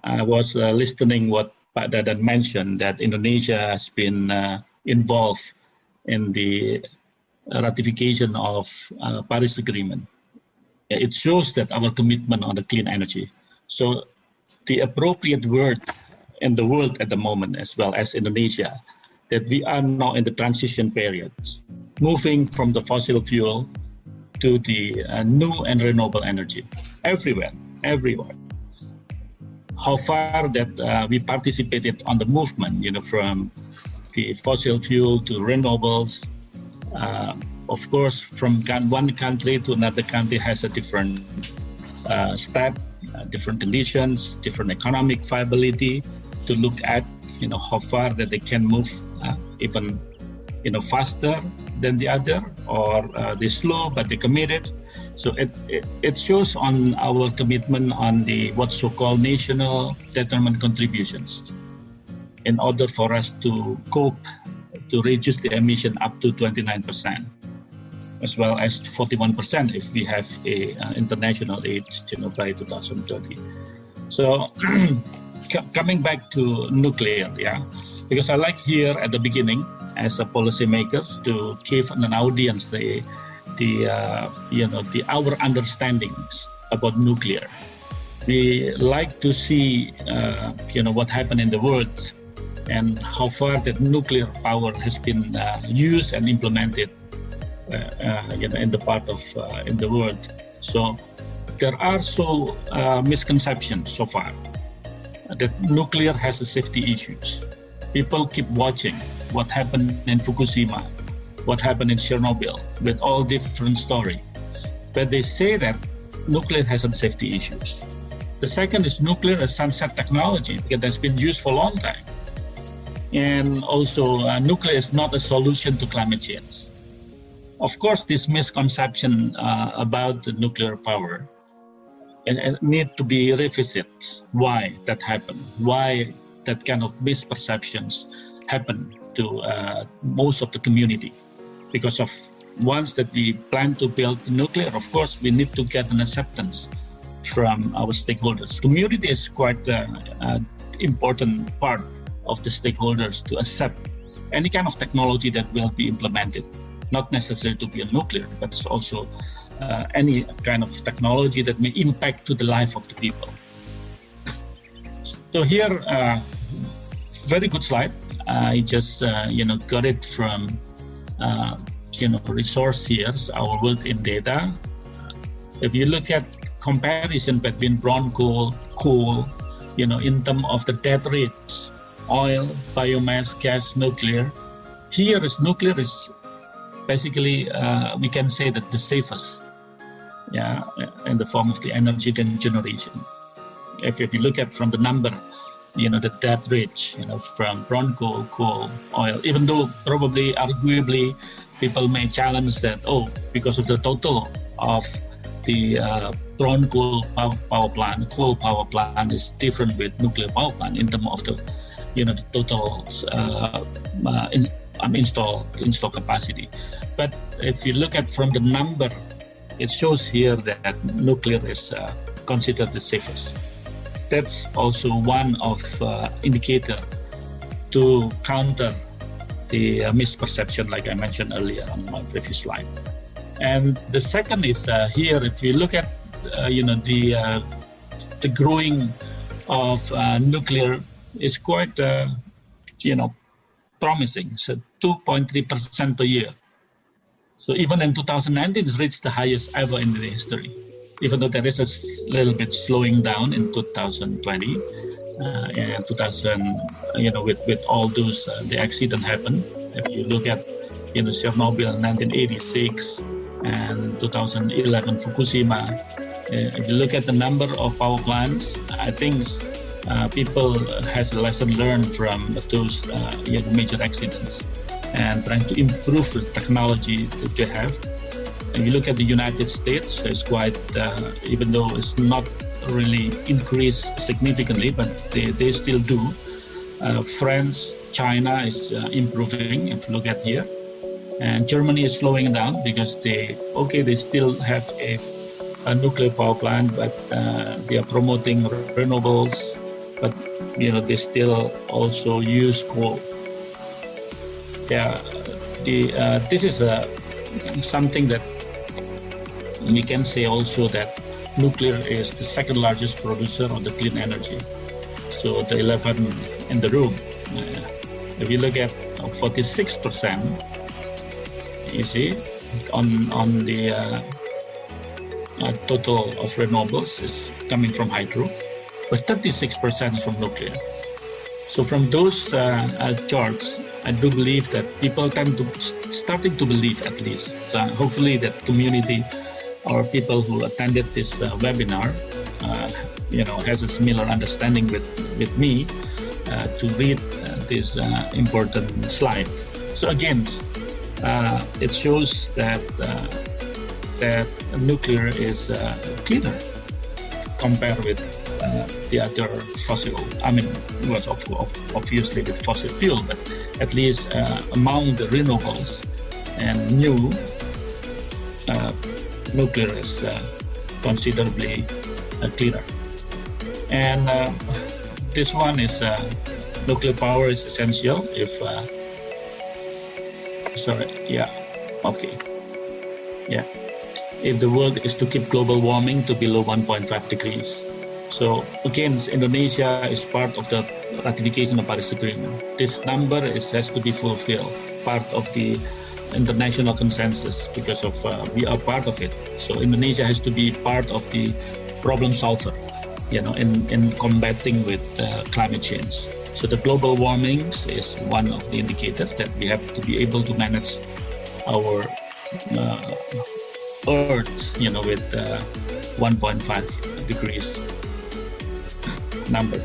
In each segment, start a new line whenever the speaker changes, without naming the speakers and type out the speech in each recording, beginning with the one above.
I was listening what Pak Dadan mentioned, that Indonesia has been involved in the ratification of Paris Agreement. It shows that our commitment on the clean energy. So the appropriate word in the world at the moment, as well as Indonesia, that we are now in the transition period, moving from the fossil fuel to the new and renewable energy everywhere. How far that we participated on the movement, from the fossil fuel to renewables. Of course, from one country to another country has a different step, different conditions, different economic viability to look at, how far that they can move even, faster than the other, or they slow but they committed. So it shows on our commitment on the what's so-called national determined contributions in order for us to cope, to reduce the emission up to 29%, as well as 41% if we have a international aid, by 2030. So coming back to nuclear, because I like here at the beginning as a policymakers to give an audience our understandings about nuclear. We like to see what happened in the world and how far that nuclear power has been used and implemented in the part of in the world. So there are misconceptions so far that nuclear has safety issues. People keep watching what happened in Fukushima, what happened in Chernobyl, with all different stories. But they say that nuclear has some safety issues. The second is nuclear is sunset technology because that's been used for a long time. And also nuclear is not a solution to climate change. Of course, this misconception about the nuclear power need to be revisited. Why that happened? Why that kind of misperceptions happen to most of the community? Because of once that we plan to build nuclear, of course, we need to get an acceptance from our stakeholders. Community is quite an important part of the stakeholders to accept any kind of technology that will be implemented. Not necessarily to be a nuclear, but it's also any kind of technology that may impact to the life of the people. So here, very good slide. I just got it from resource here, our work in data. If you look at comparison between brown coal, in terms of the death rates, oil, biomass, gas, nuclear. Here is nuclear is basically we can say that the safest, in the form of the energy generation. If you look at from the number, the death rate, from brown coal, oil, even though probably arguably people may challenge that, because of the total of the brown coal power plant is different with nuclear power plant in terms of the, the total install capacity. But if you look at from the number, it shows here that nuclear is considered the safest. That's also one of indicator to counter the misperception, like I mentioned earlier on my previous slide. And the second is here, if you look at the growing of nuclear is quite promising. So 2.3% per year. So even in 2019, it reached the highest ever in the history. Even though there is a little bit slowing down in 2020 and 2000, with all those the accident happened. If you look at Chernobyl in 1986 and 2011 Fukushima, if you look at the number of power plants, I think people has a lesson learned from those major accidents and trying to improve the technology that they have. If you look at the United States, it's quite, even though it's not really increased significantly, but they still do. France, China is improving, if you look at here. And Germany is slowing down because they still have a nuclear power plant, but they are promoting renewables, but they still also use coal. Yeah, this is something that we can say also, that nuclear is the second largest producer of the clean energy. So the 11 in the room. If you look at 46%, you see, on the total of renewables is coming from hydro, but 36% is from nuclear. So from those charts, I do believe that people tend to starting to believe, at least. So hopefully that community or people who attended this webinar, has a similar understanding with me to read this important slide. So again, it shows that nuclear is cleaner compared with the other fossil. I mean, it was obviously with fossil fuel, but at least among the renewables and new, nuclear is considerably cleaner. And this one is nuclear power is essential if if the world is to keep global warming to below 1.5 degrees. So again, Indonesia is part of the ratification of Paris Agreement. This number has to be fulfilled, part of the international consensus, because of we are part of it. So Indonesia has to be part of the problem solver, in combating with climate change. So the global warming is one of the indicators that we have to be able to manage our Earth, with 1.5 degrees number.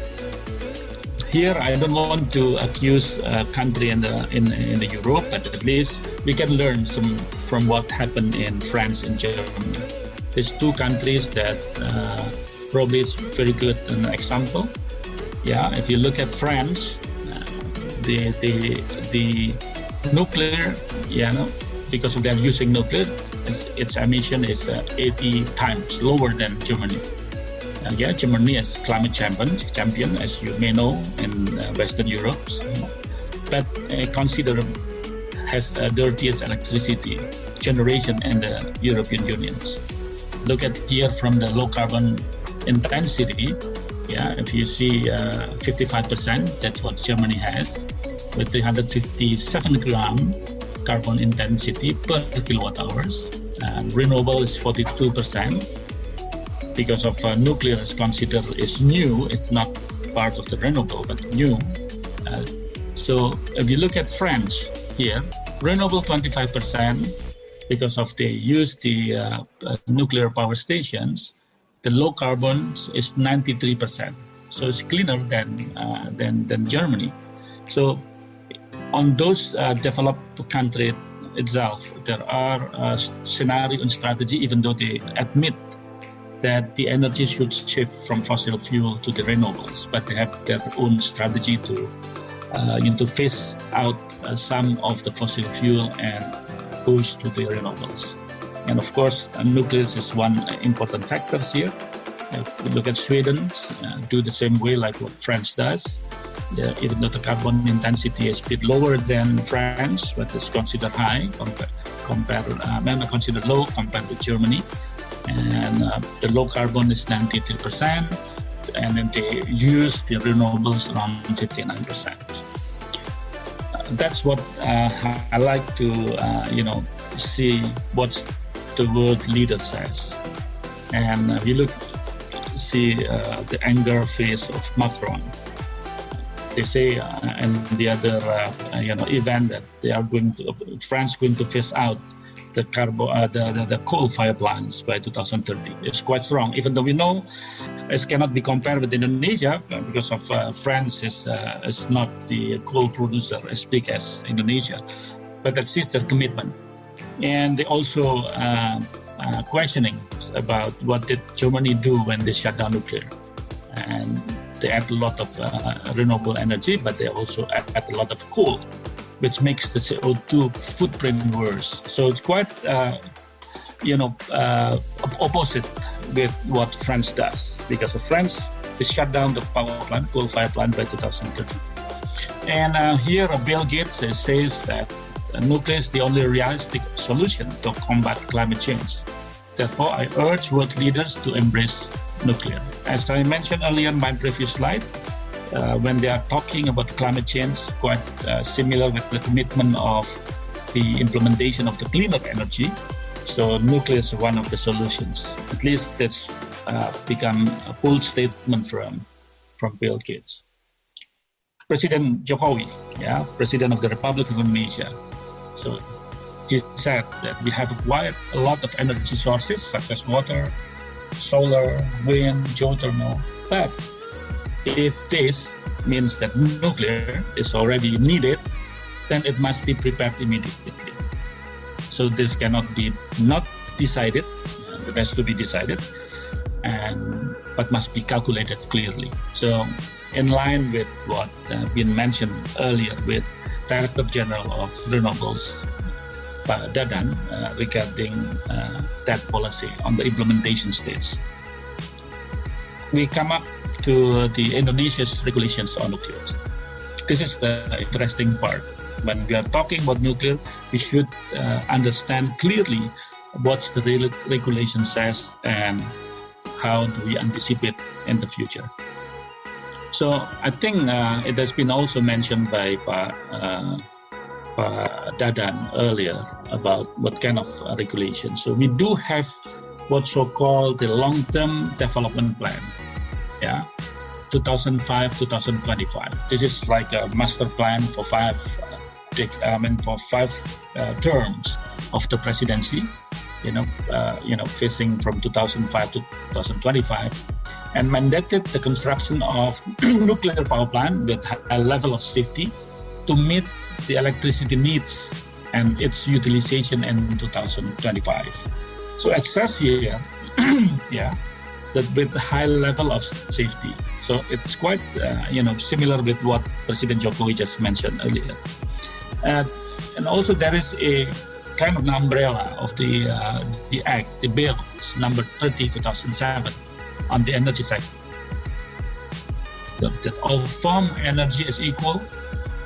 Here, I don't want to accuse a country in the Europe, but at least we can learn some from what happened in France and Germany. These two countries that probably is very good an example. Yeah, if you look at France, the nuclear, because of their using nuclear, its emission is 80 times lower than Germany. Germany is climate champion, as you may know, in Western Europe, but has the dirtiest electricity generation in the European Union. Look at here from the low carbon intensity. If you see 55%, that's what Germany has, with 357 gram carbon intensity per kilowatt hours. And renewable is 42%. Because of nuclear is considered is new, it's not part of the renewable, but new. So if you look at France here, renewable 25%, because of they use the nuclear power stations. The low carbon is 93%, so it's cleaner than Germany. So on those developed country itself, there are scenario and strategy, even though they admit that the energy should shift from fossil fuel to the renewables, but they have their own strategy to phase out some of the fossil fuel and goes to the renewables. And of course, nuclear is one important factor here. If we look at Sweden, do the same way like what France does. Even though the carbon intensity is a bit lower than France, but it's considered high considered low compared with Germany. And the low carbon is 93%, and then they use the renewables around 59%. That's what I like to see what the world leader says. And if you see the anger face of Macron. They say in the other event that they are France going to phase out the coal-fired plants by 2030. It's quite strong, even though we know it cannot be compared with Indonesia because of France is not the coal producer as big as Indonesia, but that's their commitment. And they also questioning about what did Germany do when they shut down nuclear, and they add a lot of renewable energy, but they also add a lot of coal, which makes the CO2 footprint worse. So it's quite, opposite with what France does. Because of France, to shut down the power plant, coal-fired plant by 2030. And here Bill Gates says that nuclear is the only realistic solution to combat climate change. Therefore, I urge world leaders to embrace nuclear. As I mentioned earlier in my previous slide, when they are talking about climate change, quite similar with the commitment of the implementation of the cleaner energy. So nuclear is one of the solutions. At least that's become a bold statement from Bill Gates. President Jokowi, President of the Republic of Indonesia. So he said that we have acquired a lot of energy sources such as water, solar, wind, geothermal. But if this means that nuclear is already needed, then it must be prepared immediately. So this cannot be not decided, it has to be decided, but must be calculated clearly. So in line with what been mentioned earlier with Director General of Renewables, Pak Dadan, regarding that policy on the implementation stage. We come up to the Indonesia's regulations on nuclear. This is the interesting part. When we are talking about nuclear, we should understand clearly what the regulation says and how do we anticipate in the future. So I think it has been also mentioned by Pak Dadan earlier about what kind of regulation. So we do have what's so-called the long-term development plan. 2005-2025. This is like a master plan for five terms of the presidency. Facing from 2005 to 2025, and mandated the construction of nuclear power plant with a level of safety to meet the electricity needs and its utilization in 2025. So it says here, that with high level of safety. So it's quite, similar with what President Jokowi just mentioned earlier. And also there is a kind of an umbrella of the Act, the bill, number 30/2007 on the energy sector. That all form energy is equal,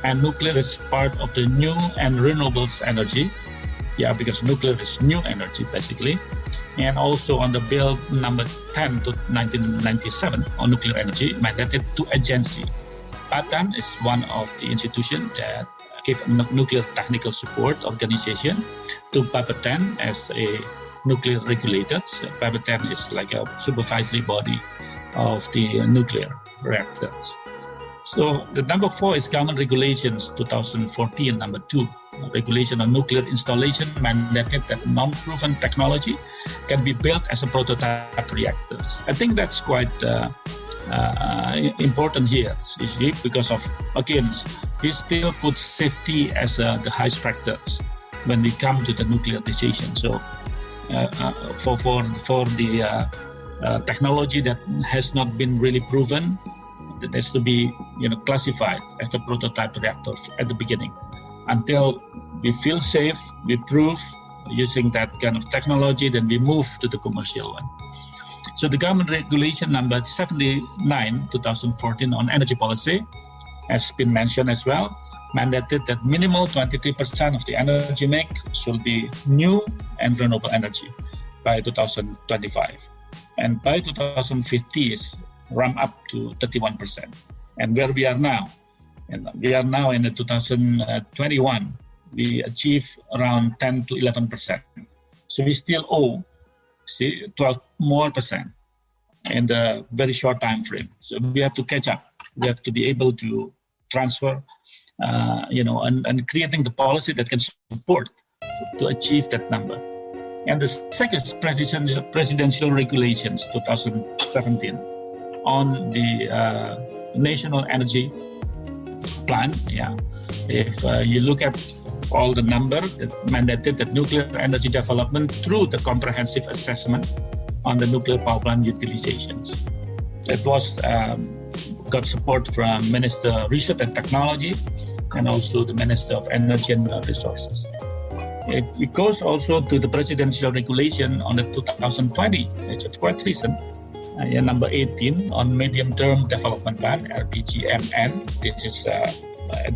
and nuclear is part of the new and renewables energy. Because nuclear is new energy basically. And also on the bill number 10 to 1997 on nuclear energy, mandated to agency. Batan is one of the institutions that give nuclear technical support organization to Bapeten as a nuclear regulator. So Bapeten is like a supervisory body of the nuclear reactors. So the number 4 is government regulations 2014, number 2. Regulation on nuclear installation mandated that non-proven technology can be built as a prototype reactors. I think that's quite important here, because of, again, we still put safety as the highest factors when we come to the nuclear decision. So for the technology that has not been really proven, that has to be classified as a prototype reactor at the beginning. Until we feel safe, we prove using that kind of technology, then we move to the commercial one. So the government regulation number 79, 2014 on energy policy has been mentioned as well, mandated that minimal 23% of the energy mix should be new and renewable energy by 2025. And by 2050 is ramp up to 31%. And where we are now, and we are now in the 2021, we achieve around 10 to 11%. So we still owe 12 more percent in the very short time frame. So we have to catch up. We have to be able to transfer, and creating the policy that can support to achieve that number. And the second is presidential regulations 2017 on the National Energy Plan. If you look at all the number that mandated that nuclear energy development through the comprehensive assessment on the nuclear power plant utilizations. It was got support from Minister of Research and Technology and also the Minister of Energy and Resources. It goes also to the presidential regulation on the 2020, it's quite recent, Number 18 on medium-term development plan, RPGMN. This is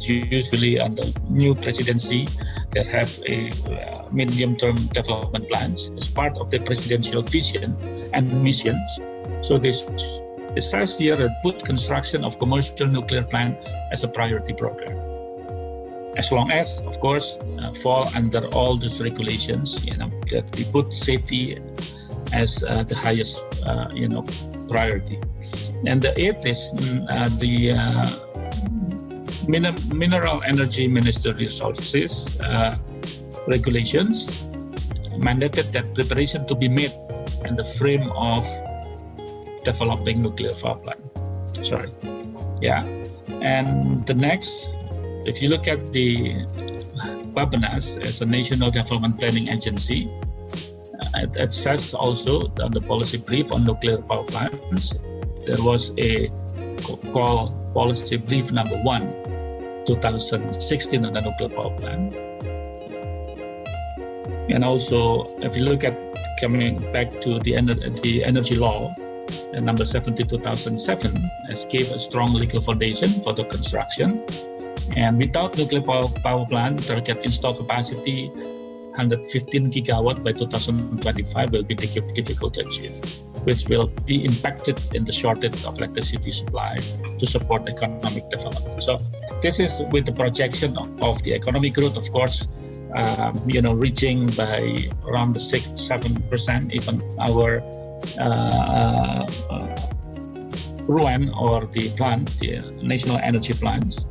usually under new presidency that have a medium-term development plans as part of the presidential vision and missions. So this says here that put construction of commercial nuclear plant as a priority program. As long as, of course, fall under all these regulations, that we put safety as the highest, priority. And the eighth is the Mineral Energy Minister Resources regulations mandated that preparation to be made in the frame of developing nuclear power plant. And the next, if you look at the Webminar as a national development planning agency, it says also on the policy brief on nuclear power plants, there was a call policy brief number 1, 2016 on the nuclear power plant. And also, if you look at coming back to the energy law, number 70, 2007, has gave a strong legal foundation for the construction. And without nuclear power plant, target installed capacity 115 gigawatt by 2025 will be difficult to achieve, which will be impacted in the shortage of electricity supply to support economic development. So this is with the projection of the economic growth, of course, reaching by around the 6-7%, even our RUAN or the plant, the National Energy Plans.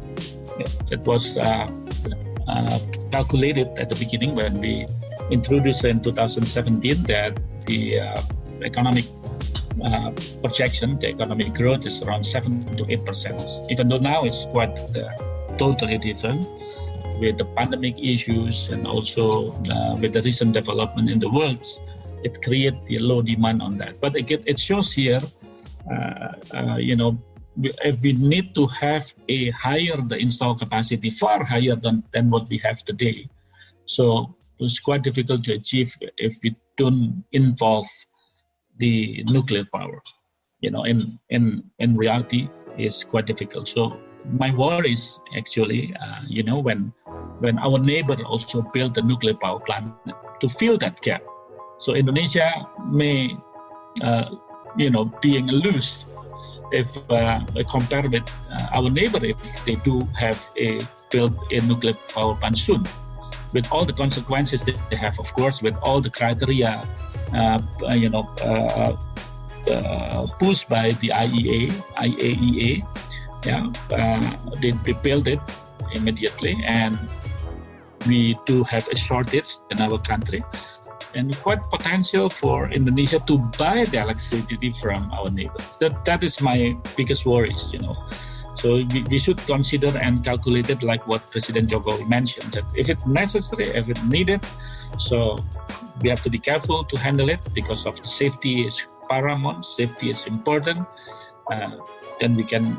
It was calculated at the beginning when we introduced in 2017 that the economic projection, the economic growth is around 7 to 8%. Even though now it's quite totally different with the pandemic issues and also with the recent development in the world, it creates the low demand on that. But again, it shows here, if we need to have a higher the install capacity, far higher than what we have today. So it's quite difficult to achieve if we don't involve the nuclear power. In reality, it's quite difficult. So my worry is actually, when our neighbor also built a nuclear power plant to fill that gap. So Indonesia may, being loose if compared with our neighbor, if they do have built a nuclear power plant soon, with all the consequences that they have, of course, with all the criteria, pushed by the IAEA, they built it immediately, and we do have a shortage in our country. And quite potential for Indonesia to buy the electricity from our neighbors. That is my biggest worries, So we should consider and calculate it like what President Jokowi mentioned, that if it's necessary, if it's needed, so we have to be careful to handle it because of the safety is paramount, safety is important, then we can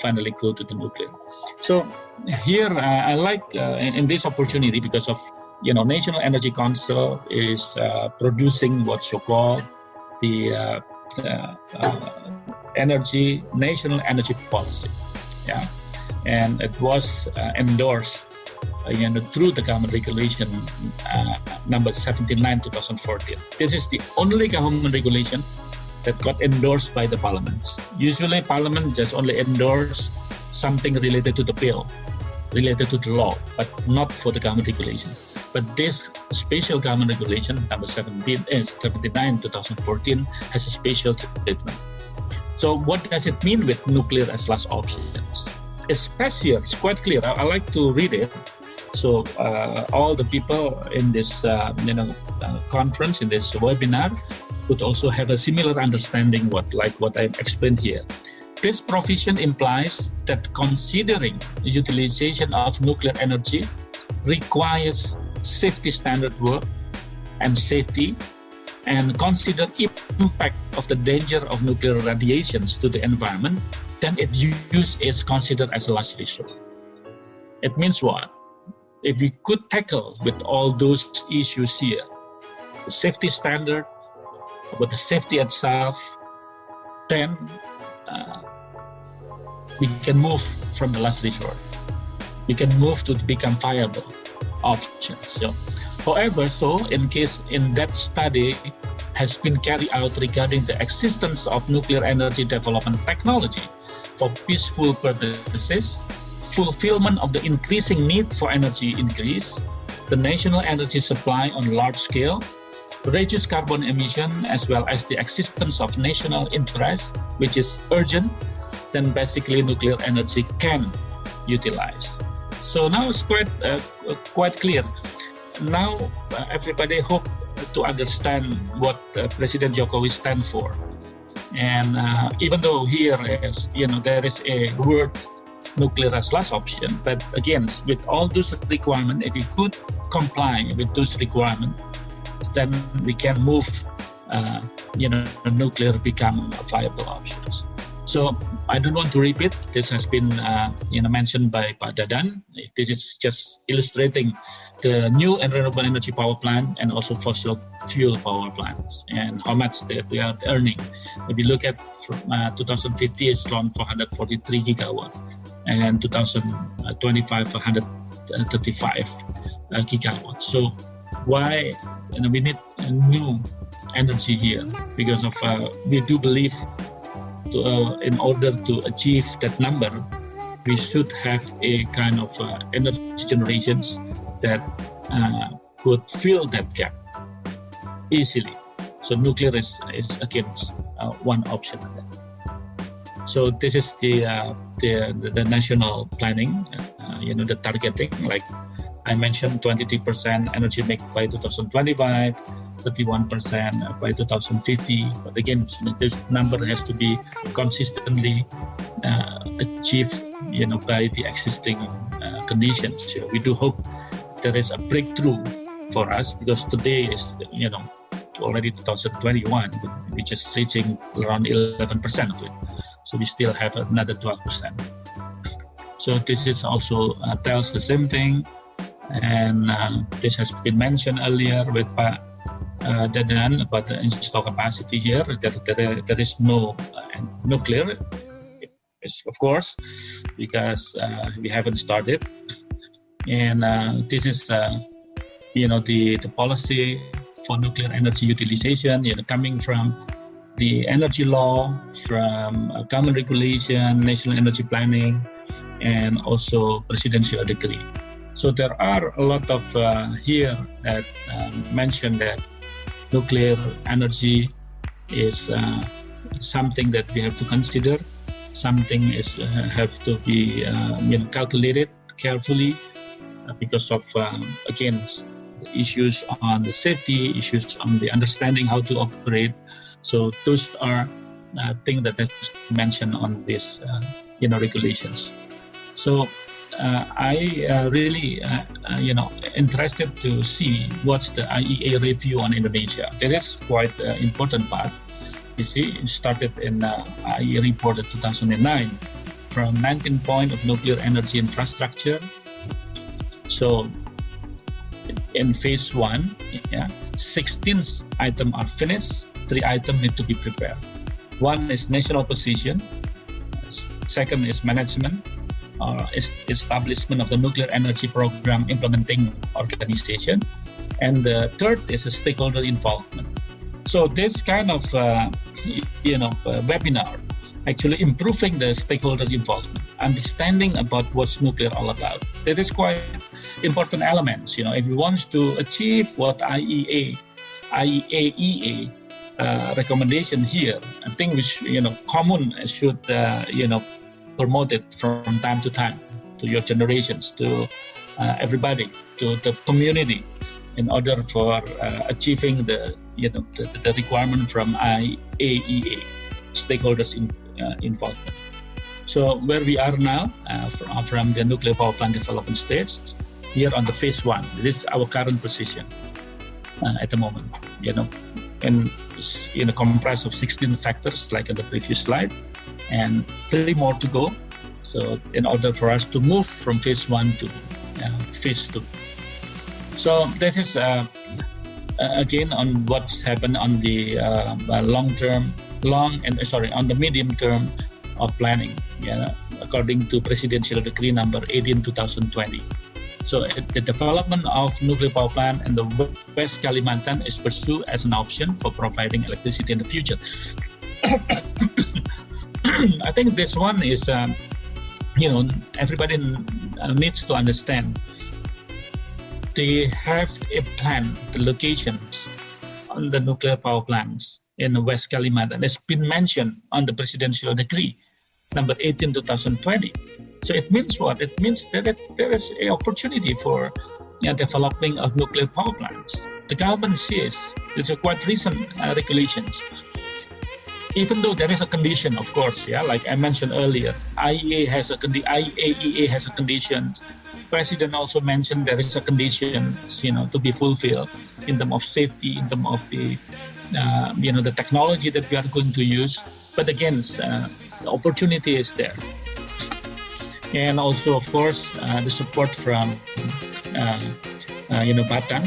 finally go to the nuclear. So here I like in this opportunity because of National Energy Council is producing what's so-called the National Energy Policy, and it was endorsed, through the government regulation number 79, 2014. This is the only government regulation that got endorsed by the parliament. Usually, parliament just only endorse something related to the bill, related to the law, but not for the government regulation. But this special government regulation, number 79, 2014, has a special treatment. So what does it mean with nuclear as last options? It's here, it's quite clear. I like to read it. So all the people in this conference, in this webinar, would also have a similar understanding what I explained here. This provision implies that considering the utilization of nuclear energy requires safety standard work and safety, and consider impact of the danger of nuclear radiations to the environment, then use is considered as a last resort. It means what? If we could tackle with all those issues here, the safety standard, about the safety itself, then we can move from the last resort. We can move to become viable options. So, however, in case in that study has been carried out regarding the existence of nuclear energy development technology for peaceful purposes, fulfillment of the increasing need for energy increase, the national energy supply on large scale, reduce carbon emission, as well as the existence of national interest, which is urgent, then basically nuclear energy can utilize. So now it's quite clear. Now everybody hope to understand what President Jokowi stands for. And even though here is, there is a word nuclear as last option, but again, with all those requirements, if we could comply with those requirements, then we can move, nuclear become viable options. So I don't want to repeat. This has been, mentioned by Pak Dadan. This is just illustrating the new and renewable energy power plant and also fossil fuel power plants and how much that we are earning. If you look at from 2050, it's around 443 gigawatt, and 2025, 135 gigawatt. So why we need a new energy here? Because of we do believe in order to achieve that number, we should have a kind of energy generations that could fill that gap easily. So nuclear is again one option. So this is the national planning, the targeting, like I mentioned, 23% energy mix by 2025, 31% by 2050. But again, this number has to be consistently achieved, by the existing conditions. So we do hope there is a breakthrough for us, because today is, already 2021, we're just reaching around 11% of it. So we still have another 12%. So this is also tells the same thing. And this has been mentioned earlier with Pak Dadan about the installed capacity here. There is no nuclear, of course, because we haven't started. And this is, the policy for nuclear energy utilization, coming from the energy law, from common regulation, national energy planning, and also presidential decree. So there are a lot of here that mention that nuclear energy is something that we have to consider. Something is have to be calculated carefully because of again the issues on the safety, issues on the understanding how to operate. So those are things that is mentioned on this regulations. So I really interested to see what's the IAEA review on Indonesia. That is quite an important part. You see, it started in IAEA report in 2009 from 19 points of nuclear energy infrastructure. So in phase 1, 16 items are finished, 3 items need to be prepared. One is national position, second is management, establishment of the nuclear energy program implementing organization, and the third is a stakeholder involvement. So this kind of webinar actually improving the stakeholder involvement, understanding about what's nuclear all about. That is quite important elements. If we want to achieve what IAEA recommendation here, I think we common should promote it from time to time to your generations, to everybody, to the community, in order for achieving the requirement from IAEA stakeholders involvement. So where we are now from the nuclear power plant development stage, here on the phase 1, this is our current position at the moment. And comprised of 16 factors like in the previous slide, and 3 more to go. So in order for us to move from phase 1 to phase 2. So this is again on what's happened on the long-term on the medium term of planning, according to Presidential Decree number 18/2020. So the development of nuclear power plant in the West Kalimantan is pursued as an option for providing electricity in the future. I think this one is, everybody needs to understand. They have a plan, the locations on the nuclear power plants in the West Kalimantan. It's been mentioned on the Presidential Decree number 18/2020. So it means what? It means that there is an opportunity for developing of nuclear power plants. The government says it's a quite recent regulations. Even though there is a condition, of course, like I mentioned earlier, IAEA has a condition. President also mentioned there is a condition, to be fulfilled in terms of safety, in terms of the technology that we are going to use. But again, the opportunity is there. And also, of course, the support from Batan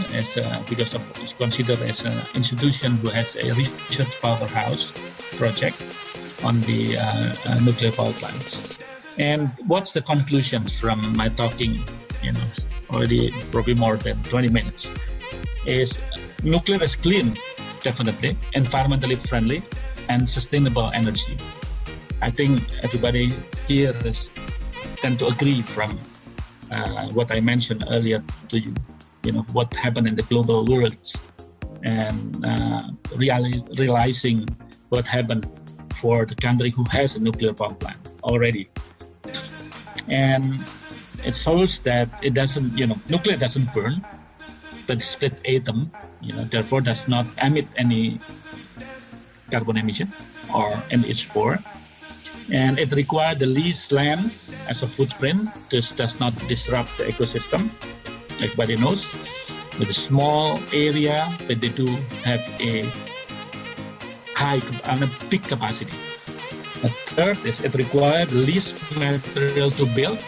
because it's considered as an institution who has a research powerhouse project on the nuclear power plants. And what's the conclusions from my talking, already probably more than 20 minutes, is nuclear is clean, definitely, environmentally friendly, and sustainable energy. I think everybody here tend to agree from what I mentioned earlier to you, what happened in the global world and realizing what happened for the country who has a nuclear power plant already. And it shows that it doesn't, nuclear doesn't burn, but split atom, therefore does not emit any carbon emission or NH4. And it requires the least land as a footprint. This does not disrupt the ecosystem. Everybody knows. With a small area, but they do have a big capacity. The third is it requires the least material to build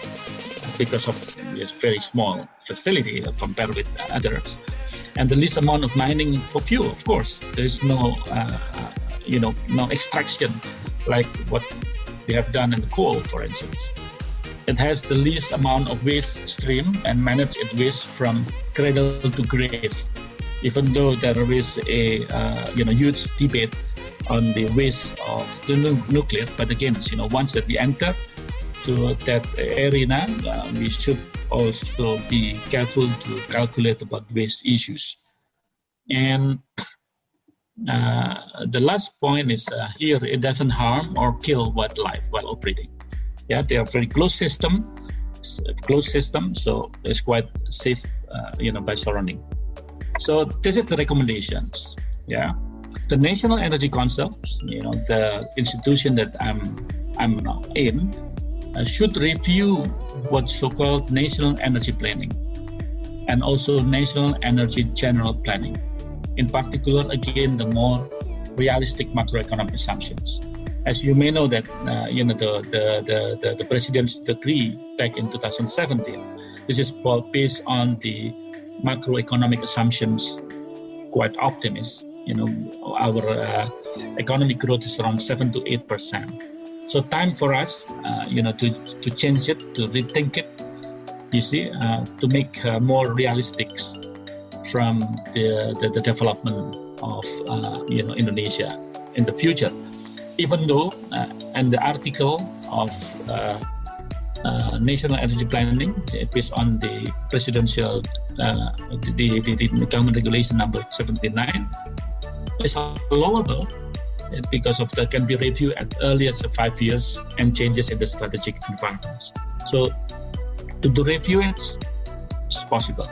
because of its very small facility compared with others. And the least amount of mining for fuel, of course. There is no extraction like what we have done in the coal, for instance. It has the least amount of waste stream and manage its waste from cradle to grave. Even though there is a huge debate on the waste of the nuclear, but again, once that we enter to that arena, we should also be careful to calculate about waste issues. And the last point is here, it doesn't harm or kill wildlife while operating. They are very closed system, so it's quite safe, by surrounding. So this is the recommendations. The National Energy Council, the institution that I'm in, should review what's so-called national energy planning and also national energy general planning. In particular, again, the more realistic macroeconomic assumptions. As you may know that, the President's Decree back in 2017, this is based on the macroeconomic assumptions, quite optimistic. Our economic growth is around 7 to 8%. So time for us, to change it, to rethink it, to make more realistic from the development of Indonesia in the future. Even though, and the article of National Energy Planning, based on the presidential, the government regulation number 79, is allowable because of that can be reviewed at early as 5 years and changes in the strategic environments. So to review it's possible.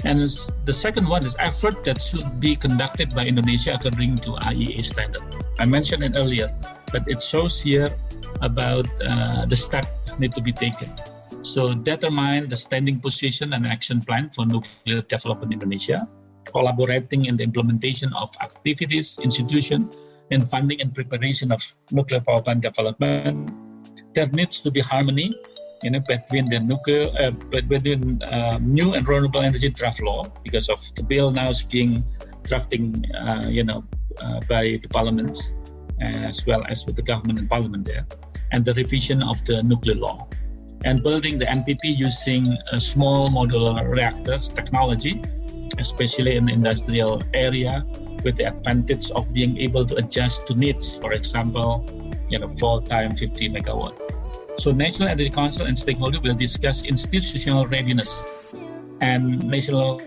And the second one is effort that should be conducted by Indonesia according to IAEA standard. I mentioned it earlier, but it shows here about the steps need to be taken. So determine the standing position and action plan for nuclear development in Indonesia, collaborating in the implementation of activities, institution, and funding and preparation of nuclear power plant development. There needs to be harmony between the between new and renewable energy draft law, because of the bill now is being drafting, by the parliaments, as well as with the government and parliament there, and the revision of the nuclear law, and building the NPT using a small modular reactors technology, especially in the industrial area, with the advantage of being able to adjust to needs, for example, 4 times 50 megawatt. So National Energy Council and stakeholders will discuss institutional readiness and national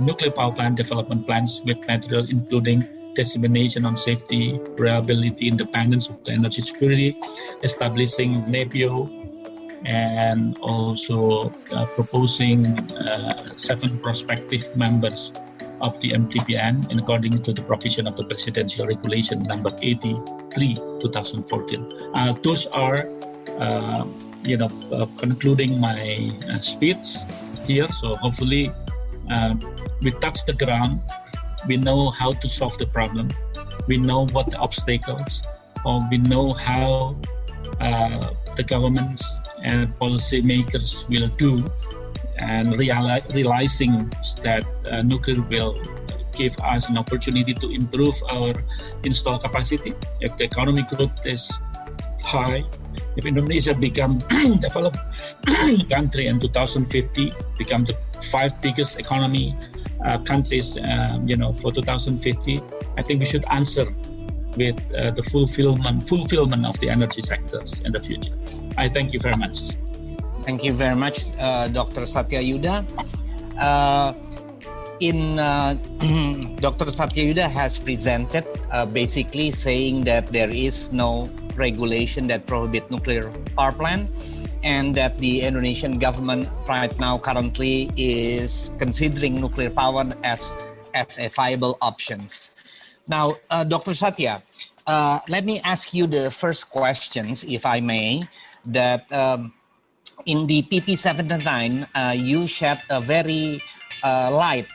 nuclear power plant development plans with material including dissemination on safety, reliability, independence of the energy security, establishing NEPIO, and also proposing 7 prospective members of the MTPN in according to the provision of the Presidential Regulation number 83, 2014. Those are, concluding my speech here. So hopefully we touch the ground. We know how to solve the problem. We know what the obstacles, or we know how the governments and policymakers will do, and realizing that nuclear will give us an opportunity to improve our install capacity. If the economic growth is high, if Indonesia become developed country in 2050, become the 5 biggest economy countries, for 2050, I think we should answer with the fulfillment of the energy sectors in the future. I thank you very much.
Thank you very much, Dr. Satya Yudha. Dr. Satya Yudha has presented basically saying that there is no regulation that prohibits nuclear power plant, and that the Indonesian government right now currently is considering nuclear power as a viable options. Now, Dr. Satya, let me ask you the first questions, if I may, that in the PP79, you shed a very light,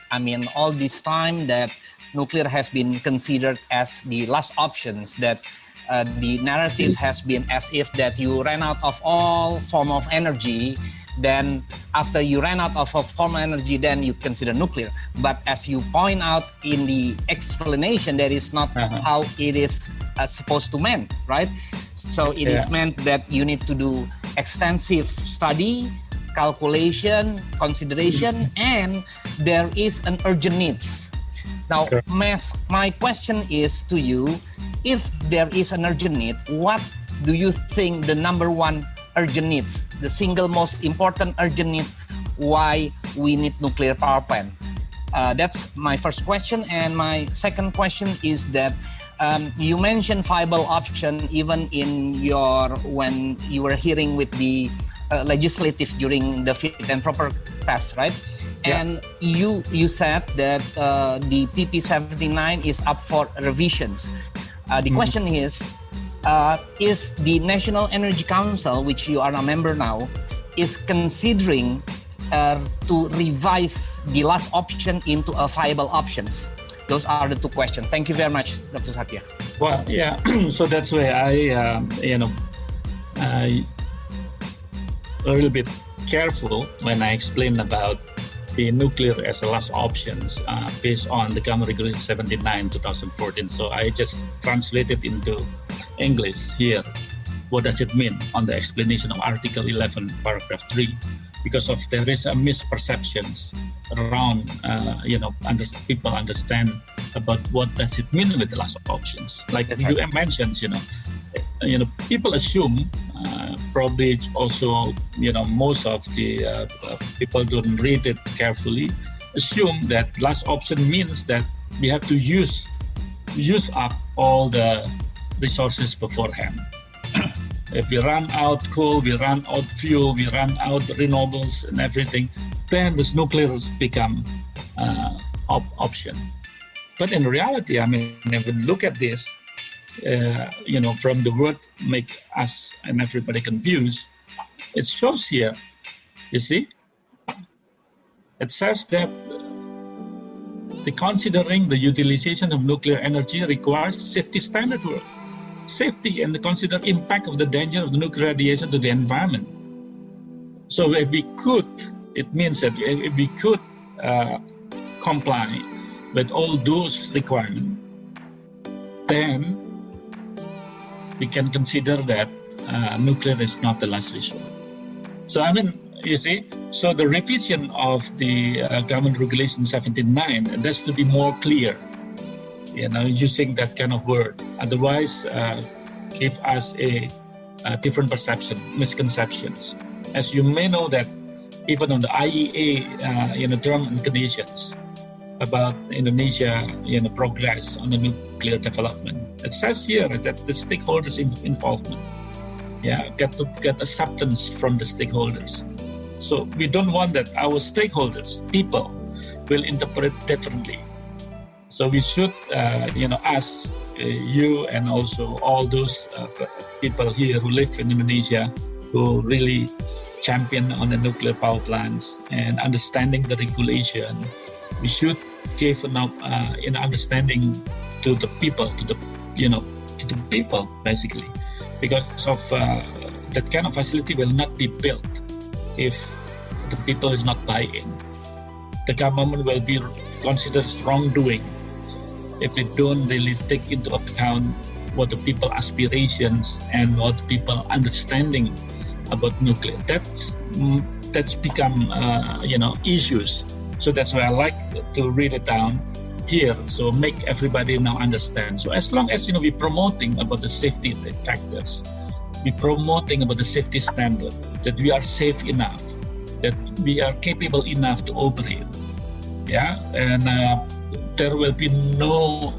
all this time that nuclear has been considered as the last options, that the narrative has been as if that you ran out of all form of energy, then after you ran out of a form of energy, then you consider nuclear. But as you point out in the explanation, that is not how it is supposed to meant, right? So it is meant that you need to do extensive study, calculation, consideration, and there is an urgent needs. Now, my question is to you, if there is an urgent need, what do you think the number one urgent needs, the single most important urgent need why we need nuclear power plant? That's my first question. And my second question is that you mentioned viable option even in when you were hearing with the legislative during the fit and proper test, right? Yeah. And you said that the PP79 is up for revisions. The question is the National Energy Council, which you are a member now, is considering to revise the last option into a viable options? Those are the 2 questions. Thank you very much, Dr. Satya.
Well, yeah. So that's why I a little bit careful when I explain about the nuclear as a last options based on the Government Regulation 79 2014. So I just translated into English here. What does it mean on the explanation of Article 11, Paragraph 3? Because there is a misperceptions around, people understand about what does it mean with the last options. Like you mentioned, people assume, probably also, most of the people don't read it carefully, assume that last option means that we have to use up all the resources beforehand. If we run out coal, we run out fuel, we run out renewables and everything, then this nuclear has become option. But in reality, if we look at this, from the word make us and everybody confused, it shows here, you see, it says that considering the utilization of nuclear energy requires safety standard work. Safety and consider impact of the danger of the nuclear radiation to the environment. So if we could, it means that if we could comply with all those requirements, then we can consider that nuclear is not the last resort. So you see, so the revision of the Government Regulation 79, that's to be more clear, using that kind of word. Otherwise, give us a different perception, misconceptions. As you may know that even on the IAEA, term and conditions about Indonesia, progress on the nuclear development, it says here that the stakeholders' involvement, get acceptance from the stakeholders. So we don't want that our stakeholders, people, will interpret differently. So we should, ask you and also all those people here who live in Indonesia, who really champion on the nuclear power plants and understanding the regulation. We should give enough understanding to the people, to the people basically, because of that kind of facility will not be built if the people is not buying. The government will be considered wrongdoing if they don't really take into account what the people aspirations and what the people understanding about nuclear. That's become issues. So that's why I like to read it down here, so make everybody now understand. So as long as we're promoting about the safety factors, we're promoting about the safety standard, that we are safe enough, that we are capable enough to operate, and there will be no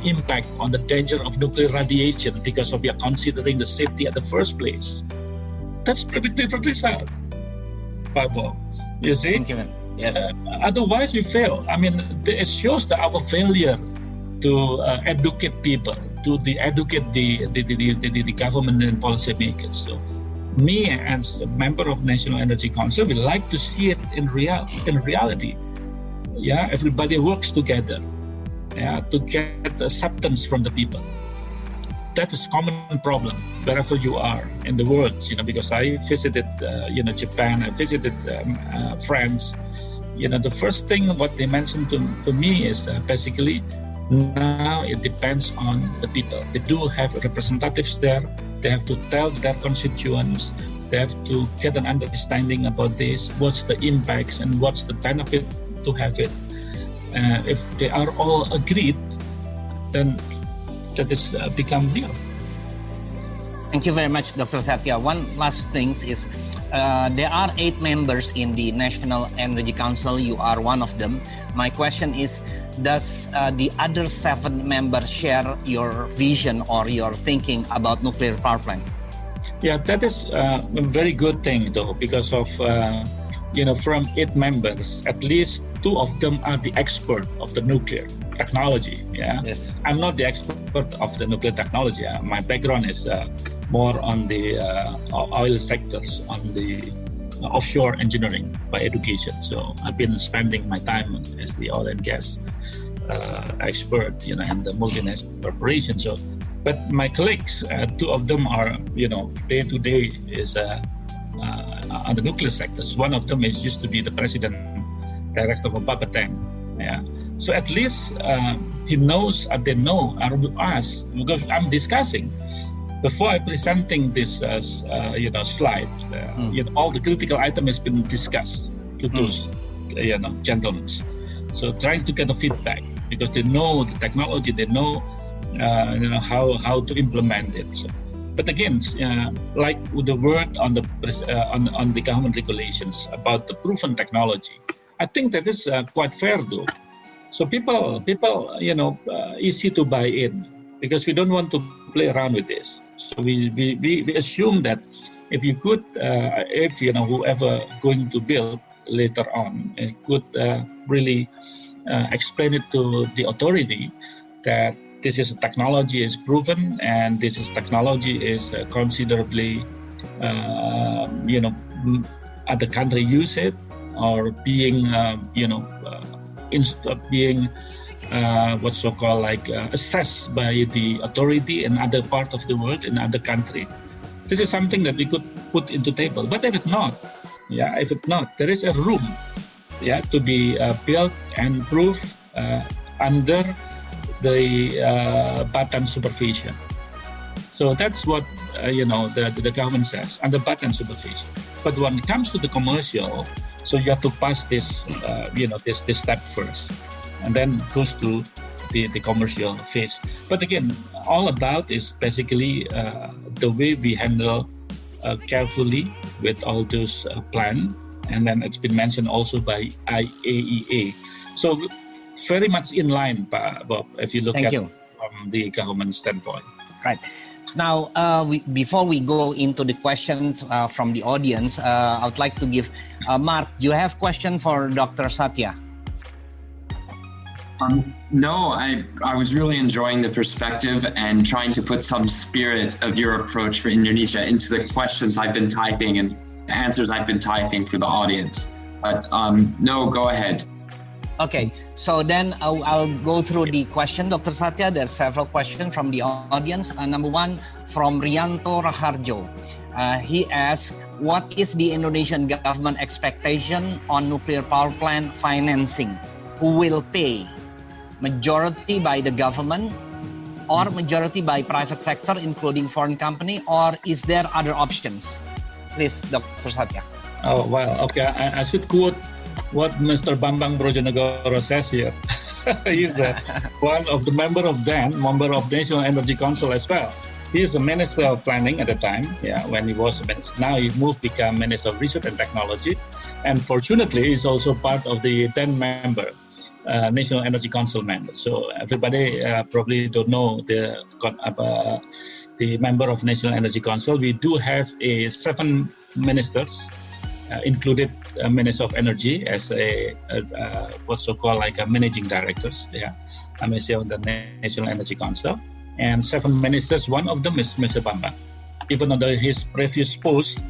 impact on the danger of nuclear radiation because we are considering the safety at the first place. That's pretty different result, Pablo. You see?
Thank you, man. Yes.
Otherwise, we fail. It shows that our failure to educate people, to educate the government and policymakers. So, me as a member of National Energy Council, we like to see it in reality. Everybody works together, to get acceptance from the people. That is a common problem wherever you are in the world, because I visited, Japan, I visited France. The first thing what they mentioned to me is basically now it depends on the people. They do have representatives there. They have to tell their constituents. They have to get an understanding about this. What's the impacts and what's the benefit to have it? If they are all agreed, then that is become real.
Thank you very much, Dr. Satya. One last thing is there are 8 members in the National Energy Council. You are one of them. My question is, does the other 7 members share your vision or your thinking about nuclear power plant?
Yeah, that is a very good thing though, because of, from 8 members, at least 2 of them are the expert of the nuclear technology.
Yes.
I'm not the expert of the nuclear technology. My background is more on the oil sectors, on the offshore engineering by education. So I've been spending my time as the oil and gas expert, and the multinational corporation. So, but my colleagues, 2 of them are, day to day is on the nuclear sectors. One of them used to be the president director of Bapeteng. So at least he knows, or they know, or us, because I'm discussing. Before I presenting this, slide, all the critical item has been discussed to those, gentlemen. So trying to get the feedback, because they know the technology, they know, how to implement it. So, but again, like the word on the government regulations about the proven technology, I think that is quite fair though. So people, easy to buy in, because we don't want to play around with this. So we assume that if you could, whoever going to build later on could really explain it to the authority that this is a technology is proven and this is technology is considerably, other country use it or being, being what's so-called assessed by the authority in other part of the world, in other country. This is something that we could put into table. But if it's not, there is a room, to be built and proved under the patent supervision. So that's what the government says under patent supervision. But when it comes to the commercial, so you have to pass this this step first, and then it goes to the commercial phase. But again, all about is basically the way we handle carefully with all those plans, and then it's been mentioned also by IAEA. So very much in line, Bob, if you look from the government standpoint.
Right. Now, before we go into the questions from the audience, I would like to give Mark. You have question for Dr. Satya?
No, I was really enjoying the perspective and trying to put some spirit of your approach for Indonesia into the questions I've been typing and the answers I've been typing for the audience. But no, go ahead.
Okay, so then I'll go through the question, Dr. Satya. There's several questions from the audience. Number one, from Rianto Raharjo. He asks, what is the Indonesian government expectation on nuclear power plant financing? Who will pay? Majority by the government or majority by private sector, including foreign company, or is there other options? Please, Dr. Satya.
Oh, well, okay. I should quote what Mr. Bambang Brojonegoro says here. He's one of the member of National Energy Council as well. He's a Minister of Planning at the time, when he was a minister. Now he moved to become Minister of Research and Technology. And fortunately, he's also part of the 10-member National Energy Council member. So everybody probably don't know the member of National Energy Council. We do have 7 ministers, included Minister of Energy as what's so-called like a managing directors. I'm on the National Energy Council, and 7 ministers. One of them is Mr. Bambang. Even though his previous post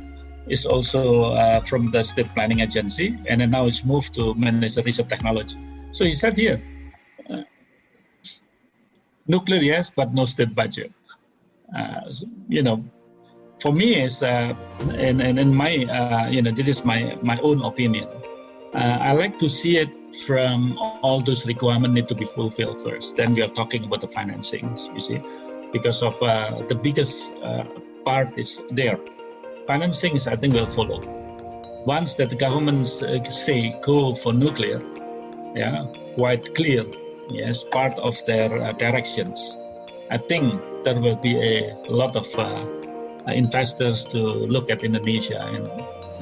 is also from the State Planning Agency, and then now he's moved to Minister of Research Technology. So he said here, nuclear yes, but no state budget. For me, is in my this is my own opinion. I like to see it from all those requirements need to be fulfilled first. Then we are talking about the financings, you see, because of the biggest part is there. Financings, I think, will follow. Once that the governments say go for nuclear, quite clear, yes, part of their directions. I think there will be a lot of investors to look at Indonesia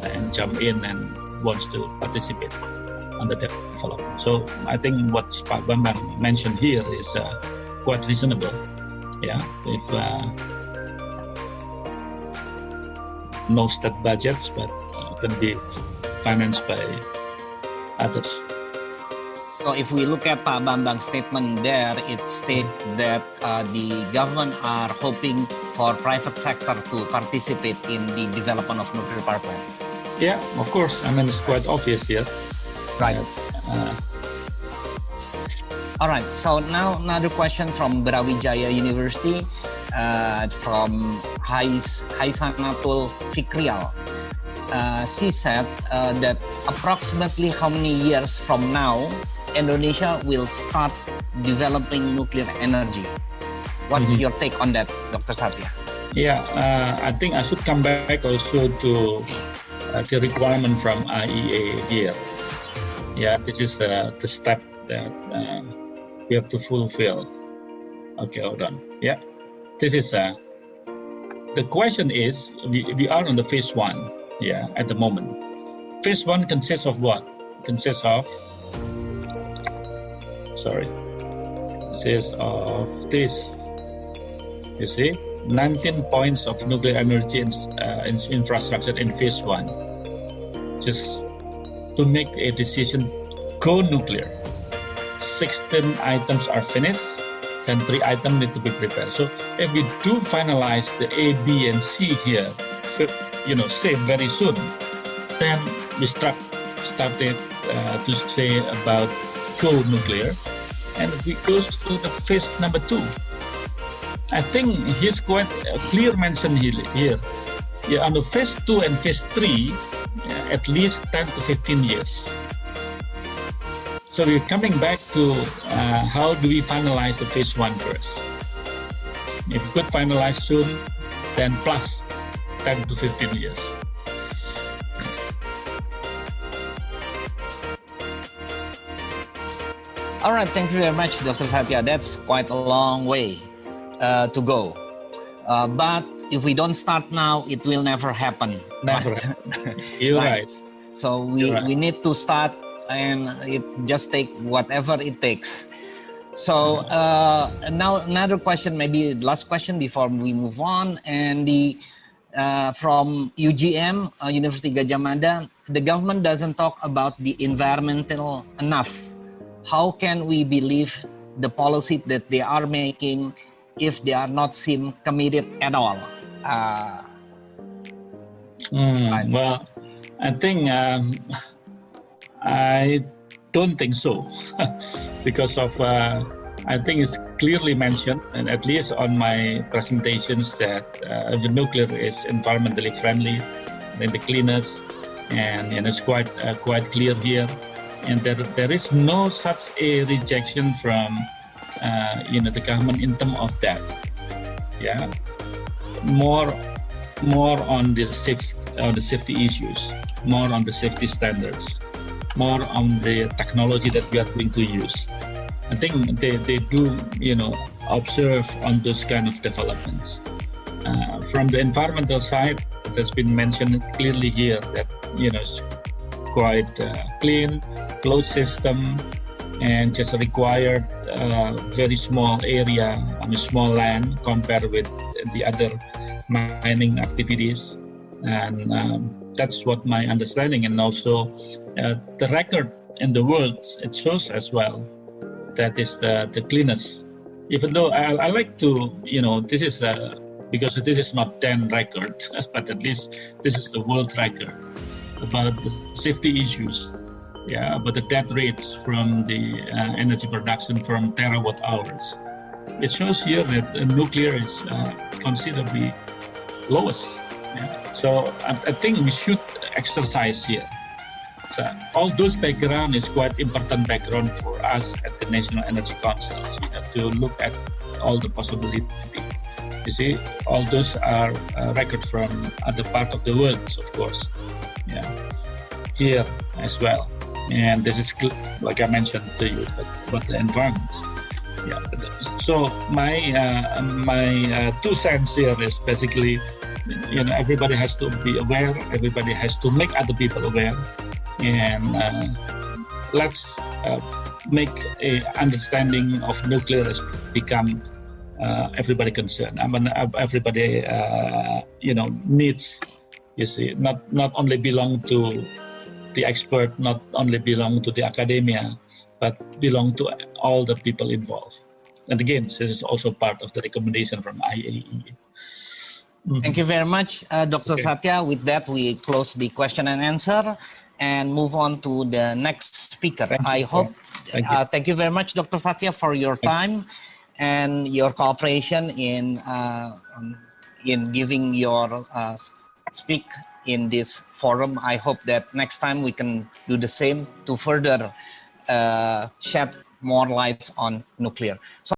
and jump in and wants to participate on the development. So I think what Pak Bambang mentioned here is quite reasonable. If no state budgets, but can be financed by others.
So if we look at Pak Bambang's statement there, it states that the government are hoping for private sector to participate in the development of nuclear power plant.
Yeah, of course. I mean, it's quite obvious here.
Right. All right. So now another question from Brawijaya University, from Haisanatul Fikrial. She said that approximately how many years from now Indonesia will start developing nuclear energy? What's your take on that, Dr. Satya?
Yeah, I think I should come back also to the requirement from IAEA here. Yeah, this is the step that we have to fulfill. Okay, hold on. Yeah, this is the question is we are on the phase 1. Yeah, at the moment. Phase 1 consists of what? Consists of this. You see, 19 points of nuclear energy infrastructure in phase 1. Just to make a decision, go nuclear. 16 items are finished, and 3 items need to be prepared. So if we do finalize the A, B, and C here, say very soon, then we started to say about go nuclear, and we go to the phase number 2. I think he's quite clear mention here. Yeah, on the phase 2 and phase 3, at least 10 to 15 years. So we're coming back to how do we finalize the phase 1 first? If we could finalize soon, then plus 10 to 15 years.
All right, thank you very much, Dr. Satya. That's quite a long way to go. But if we don't start now, it will never happen.
Never. You're right.
So we need to start, and it just take whatever it takes. So now another question, maybe last question before we move on, and from UGM, University Gadjah Mada, the government doesn't talk about the environmental enough. How can we believe the policy that they are making if they are not seem committed at all?
Well, I think I don't think so, because of I think it's clearly mentioned, and at least on my presentations, that the nuclear is environmentally friendly and the cleanest, and it's quite clear here. And there is no such a rejection from the government in terms of that. Yeah, more on the safety issues, more on the safety standards, more on the technology that we are going to use. I think they do observe on those kind of developments. From the environmental side, it has been mentioned clearly here that it's quite clean, closed system, and just required very small area, small land compared with the other mining activities, and that's what my understanding. And also the record in the world, it shows as well that is the cleanest. Even though I like to, this is because this is not 10 record, but at least this is the world record about the safety issues. Yeah, about the death rates from the energy production from terawatt hours. It shows here that nuclear is considerably lowest. Yeah. So I think we should exercise here. So all those background is quite important background for us at the National Energy Council. So you have to look at all the possibility. You see, all those are records from other part of the world, of course. Yeah, here as well. And this is, like I mentioned to you, about the environment. Yeah. So my 2 cents here is basically, everybody has to be aware. Everybody has to make other people aware, and let's make a understanding of nuclear has become everybody concerned. I mean, everybody needs. You see, not only belong to the expert, not only belong to the academia, but belong to all the people involved. And again, this is also part of the recommendation from IAEA.
Thank you very much, Dr. Satya. With that, we close the question and answer and move on to the next speaker. Thank you very much, Dr. Satya, for your time and your cooperation in giving your speak in this forum. I hope that next time we can do the same to further shed more lights on nuclear. So